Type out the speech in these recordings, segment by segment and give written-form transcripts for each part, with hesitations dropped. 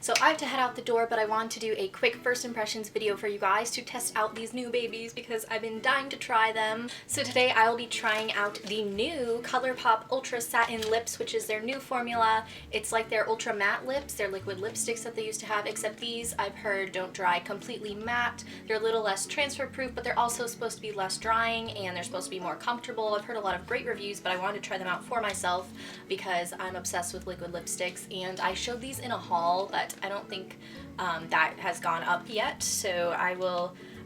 So I have to head out the door, but I want to do a quick first impressions video for you guys to test out these new babies because I've been dying to try them. So today I will be trying out the new ColourPop Ultra Satin Lips, which is their new formula. It's like their ultra matte lips, their liquid lipsticks that they used to have, except these I've heard don't dry completely matte. They're a little less transfer proof, but they're also supposed to be less drying and they're supposed to be more comfortable. I've heard a lot of great reviews, but I wanted to try them out for myself because I'm obsessed with liquid lipsticks, and I showed these in a haul, but I don't think that has gone up yet, so I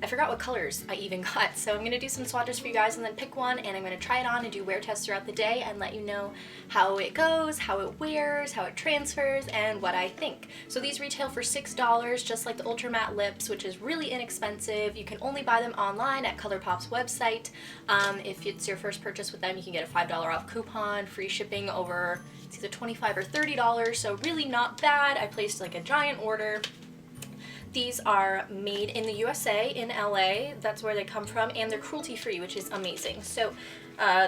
forgot what colors I even got, so I'm going to do some swatches for you guys and then pick one, and I'm going to try it on and do wear tests throughout the day and let you know how it goes, how it wears, how it transfers, and what I think. So these retail for $6, just like the Ultra Matte Lips, which is really inexpensive. You can only buy them online at ColourPop's website. If it's your first purchase with them, you can get a $5 off coupon, free shipping over, it's either $25 or $30, so really not bad. I placed like a giant order. These are made in the USA, in LA, that's where they come from, and they're cruelty free, which is amazing. So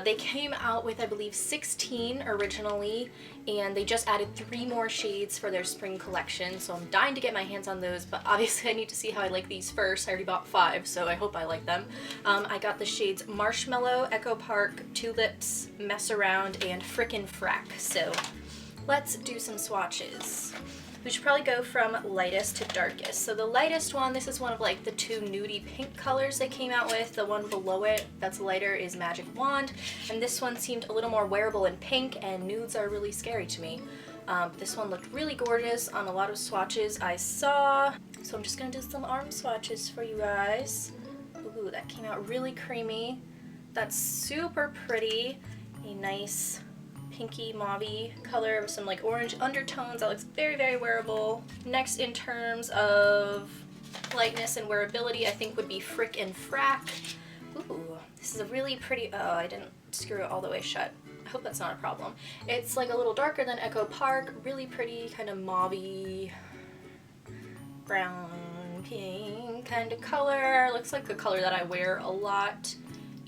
they came out with, I believe, 16 originally, and they just added 3 more shades for their spring collection, so I'm dying to get my hands on those, but obviously I need to see how I like these first. I already bought 5, so I hope I like them. I got the shades Marshmallow, Echo Park, Tulips, Mess Around, and Frickin' Frack. So let's do some swatches. We should probably go from lightest to darkest. So the lightest one, this is one of like the 2 nudie pink colors they came out with. The one below it that's lighter is Magic Wand, and this one seemed a little more wearable in pink, and nudes are really scary to me. This one looked really gorgeous on a lot of swatches I saw. So I'm just gonna do some arm swatches for you guys. Ooh, that came out really creamy. That's super pretty. A nice pinky mauve-y color with some like orange undertones. That looks very, very wearable. Next, in terms of lightness and wearability, I think would be Frickin' Frack. Ooh, this is a really pretty, oh, I didn't screw it all the way shut. I hope that's not a problem. It's like a little darker than Echo Park, really pretty, kind of mauve-y, brown, pink kind of color. Looks like the color that I wear a lot.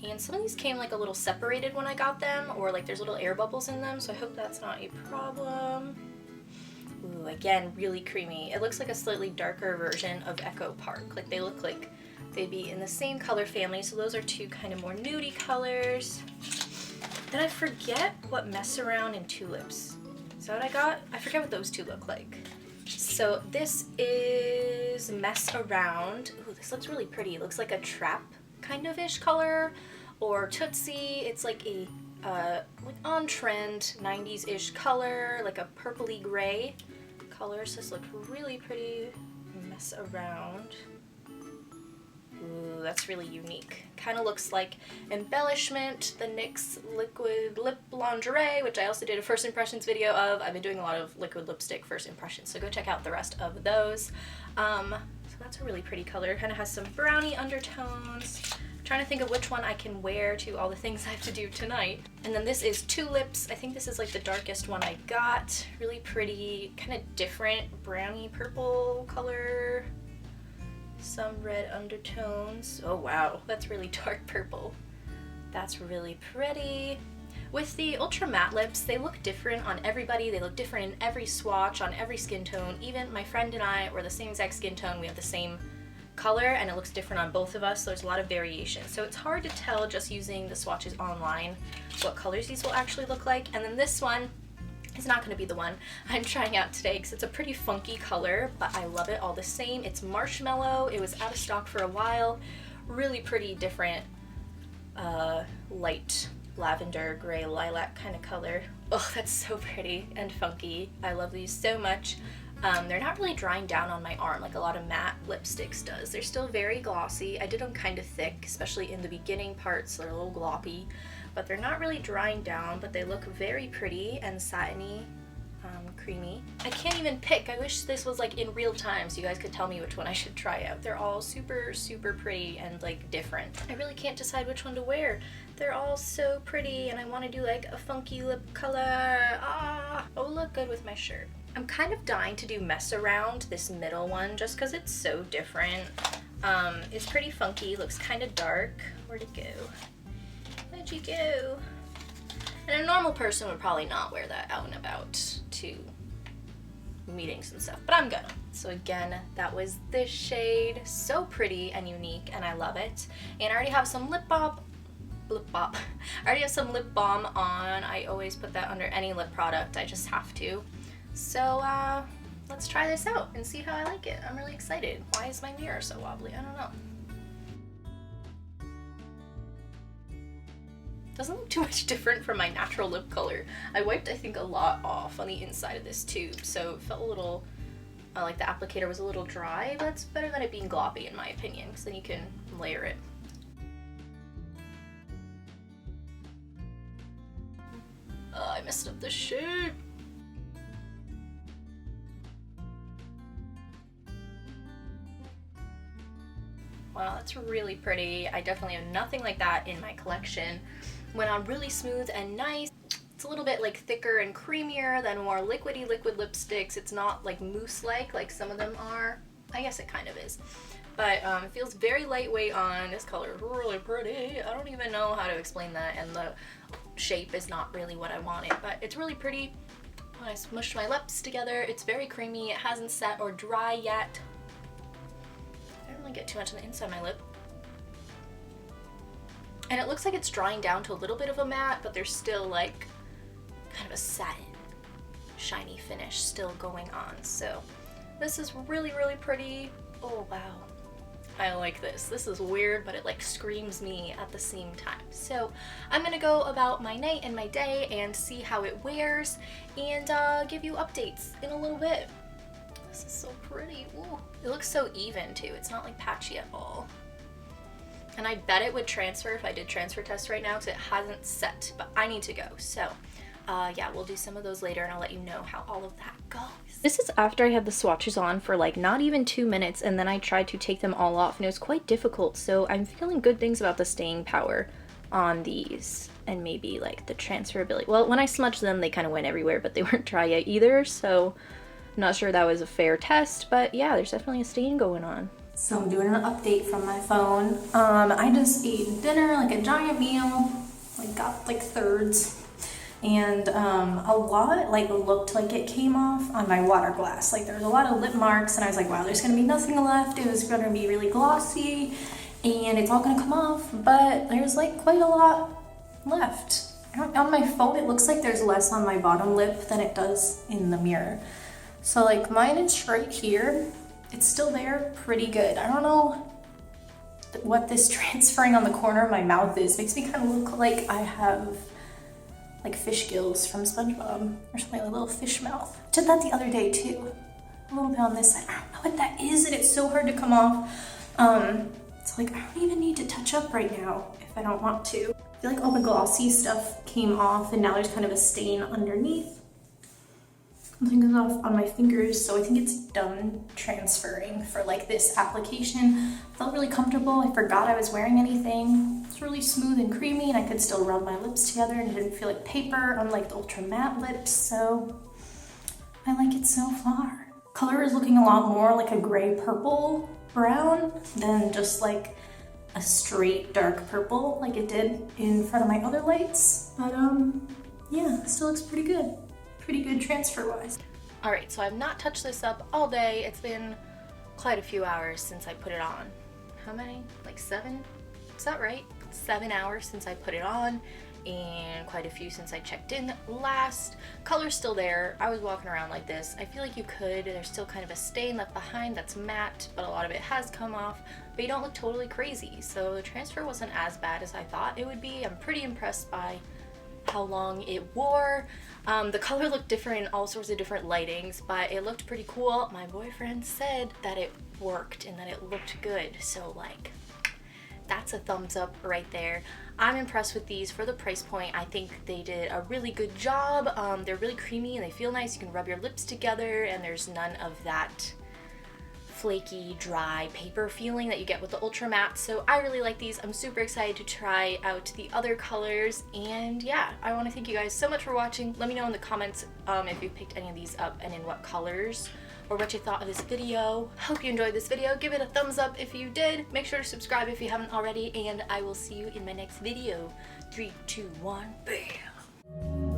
And some of these came like a little separated when I got them, or like there's little air bubbles in them, so I hope that's not a problem. Ooh, again, really creamy. It looks like a slightly darker version of Echo Park. Like they look like they'd be in the same color family, so those are 2 kind of more nudie colors. Then I forget what Mess Around and Tulips. Is that what I got? I forget what those 2 look like. So this is Mess Around. Ooh, this looks really pretty. It looks like a trap kind of ish color, or Tootsie. It's like a like on trend 90s ish color, like a purpley gray color. So this looks really pretty. Mess Around. Ooh, that's really unique. Kind of looks like Embellishment, the NYX liquid lip lingerie, which I also did a first impressions video of. I've been doing a lot of liquid lipstick first impressions, so go check out the rest of those. So that's a really pretty color. Kind of has some brownie undertones. I'm trying to think of which one I can wear to all the things I have to do tonight. And then this is Tulips. I think this is like the darkest one I got. Really pretty, kind of different brownie purple color. Some red undertones. Oh wow, that's really dark purple. That's really pretty. With the Ultra Matte Lips, they look different on everybody. They look different in every swatch, on every skin tone. Even my friend and I, we're the same exact skin tone. We have the same color, and it looks different on both of us. So there's a lot of variation. So it's hard to tell just using the swatches online what colors these will actually look like. And then this one is not going to be the one I'm trying out today because it's a pretty funky color, but I love it all the same. It's Marshmallow. It was out of stock for a while. Really pretty, different, light lavender, gray, lilac kind of color. Oh, that's so pretty and funky. I love these so much. They're not really drying down on my arm like a lot of matte lipsticks does. They're still very glossy. I did them kind of thick, especially in the beginning parts. They're a little gloppy, but they're not really drying down, but they look very pretty and satiny, creamy. I can't even pick. I wish this was like in real time so you guys could tell me which one I should try out. They're all super, super pretty and like different. I really can't decide which one to wear. They're all so pretty, and I want to do like a funky lip color. Ah, oh, look good with my shirt. I'm kind of dying to do Mess Around, this middle one, just because it's so different. It's pretty funky, looks kind of dark. Where'd it go? Where'd you go? And a normal person would probably not wear that out and about to meetings and stuff, but I'm gonna. So again, that was this shade. So pretty and unique, and I love it. And I already have some lip balm. I already have some lip balm on. I always put that under any lip product. I just have to. So let's try this out and see how I like it. I'm really excited. Why is my mirror so wobbly? I don't know. Doesn't look too much different from my natural lip color. I wiped, I think, a lot off on the inside of this tube, so it felt a little, like the applicator was a little dry. That's better than it being gloppy in my opinion, because then you can layer it. I messed up the shade. Wow, that's really pretty. I definitely have nothing like that in my collection. Went on really smooth and nice. It's a little bit like thicker and creamier than more liquidy liquid lipsticks. It's not like mousse-like some of them are. I guess it kind of is. But it feels very lightweight on. This color is really pretty. I don't even know how to explain that, and the shape is not really what I wanted, but it's really pretty. When I smushed my lips together, it's very creamy. It hasn't set or dry yet. I don't really get too much on the inside of my lip. And it looks like it's drying down to a little bit of a matte, but there's still like kind of a satin shiny finish still going on. So this is really, really pretty. Oh wow, I like this. This is weird, but it like screams me at the same time. So I'm gonna go about my night and my day and see how it wears and give you updates in a little bit. This is so pretty. Ooh. It looks so even too. It's not like patchy at all. And I bet it would transfer if I did transfer test right now, because it hasn't set, but I need to go. So yeah, we'll do some of those later and I'll let you know how all of that goes. This is after I had the swatches on for like not even 2 minutes, and then I tried to take them all off and it was quite difficult. So I'm feeling good things about the staying power on these and maybe like the transferability. Well, when I smudged them, they kind of went everywhere, but they weren't dry yet either. So I'm not sure that was a fair test, but yeah, there's definitely a stain going on. So I'm doing an update from my phone. I just ate dinner, like a giant meal, like got like thirds, and a lot like looked like it came off on my water glass. Like there was a lot of lip marks, and I was like, wow, there's gonna be nothing left. It was gonna be really glossy, and it's all gonna come off, but there's like quite a lot left. On my phone, it looks like there's less on my bottom lip than it does in the mirror. So like mine is right here. It's still there pretty good. I don't know what this transferring on the corner of my mouth is. Makes me kind of look like I have like fish gills from SpongeBob or something, like a little fish mouth. Did that the other day too. A little bit on this side. I don't know what that is, and it's so hard to come off. So like I don't even need to touch up right now if I don't want to. I feel like all the glossy stuff came off and now there's kind of a stain underneath. Something goes off on my fingers, so I think it's done transferring for like this application. Felt really comfortable. I forgot I was wearing anything. It's really smooth and creamy, and I could still rub my lips together and it didn't feel like paper, unlike the ultra matte lips, so I like it so far. Color is looking a lot more like a gray purple brown than just like a straight dark purple like it did in front of my other lights. But yeah, it still looks pretty good. Pretty good transfer-wise. Alright, so I've not touched this up all day. It's been quite a few hours since I put it on. How many? Like 7? Is that right? 7 hours since I put it on, and quite a few since I checked in last. Color's still there. I was walking around like this. I feel like you could. There's still kind of a stain left behind that's matte, but a lot of it has come off, but you don't look totally crazy. So the transfer wasn't as bad as I thought it would be. I'm pretty impressed by how long it wore. The color looked different in all sorts of different lightings, but it looked pretty cool. My boyfriend said that it worked and that it looked good, so like that's a thumbs up right there. I'm impressed with these for the price point. I think they did a really good job. They're really creamy and they feel nice. You can rub your lips together and there's none of that flaky, dry paper feeling that you get with the Ultra Matte. So I really like these. I'm super excited to try out the other colors. And yeah, I want to thank you guys so much for watching. Let me know in the comments if you picked any of these up and in what colors, or what you thought of this video. Hope you enjoyed this video. Give it a thumbs up if you did. Make sure to subscribe if you haven't already, and I will see you in my next video. 3, 2, 1, bam!